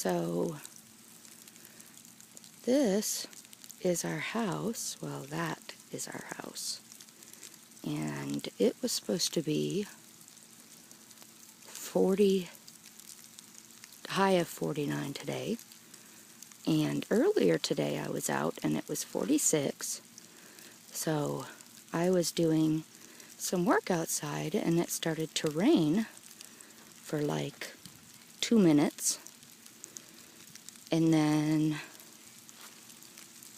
So this is our house. Well, that is our house. And it was supposed to be high of 49 today. And earlier today I was out and it was 46. So I was doing some work outside and it started to rain for like 2 minutes. And then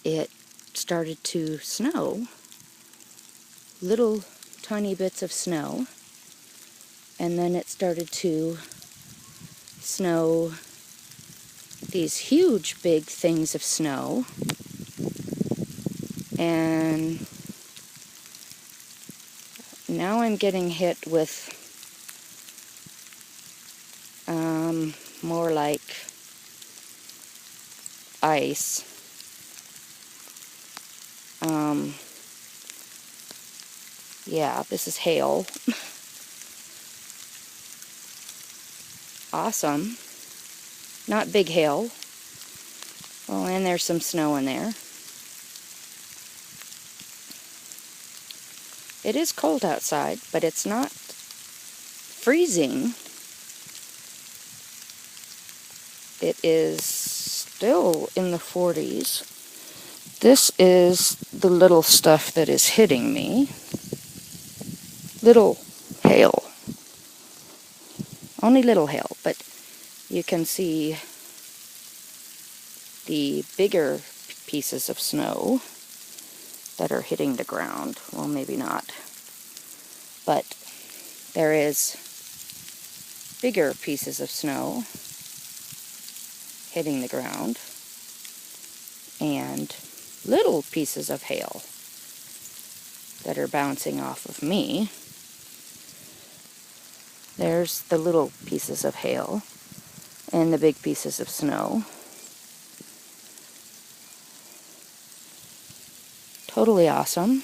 it started to snow, little tiny bits of snow. And then it started to snow these huge big things of snow. And now I'm getting hit with more like ice. Yeah, this is hail. Awesome. Not big hail. Oh, and there's some snow in there. It is cold outside, but it's not freezing. It is still in the 40s. This is the little stuff that is hitting me. Little hail. Only little hail, but you can see the bigger pieces of snow that are hitting the ground. Well, maybe not. But there is bigger pieces of snow hitting the ground and little pieces of hail that are bouncing off of me. There's the little pieces of hail and the big pieces of snow. Totally awesome.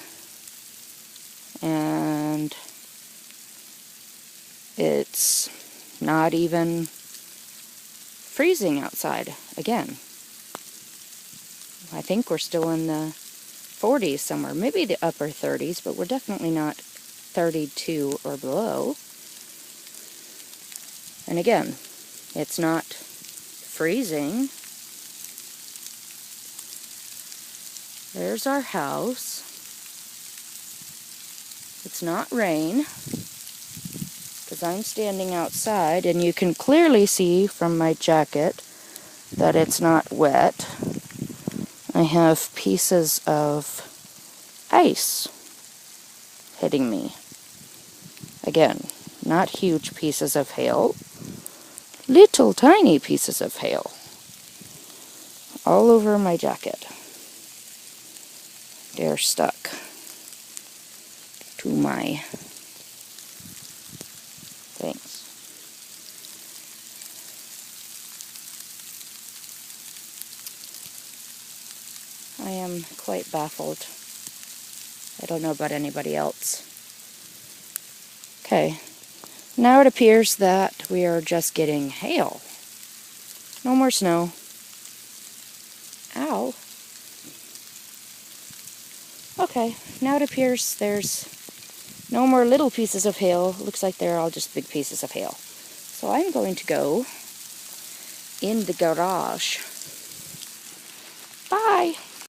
And it's not even freezing outside again. I think we're still in the 40s somewhere, maybe the upper 30s, but we're definitely not 32 or below. And again, it's not freezing. There's our house. It's not rain, because I'm standing outside, and you can clearly see from my jacket that it's not wet. I have pieces of ice hitting me. Again, not huge pieces of hail. Little tiny pieces of hail all over my jacket. They're stuck to my things. I am quite baffled. I don't know about anybody else. Okay. Now it appears that we are just getting hail. No more snow. Ow. Okay, now it appears there's no more little pieces of hail. Looks like they're all just big pieces of hail. So I'm going to go in the garage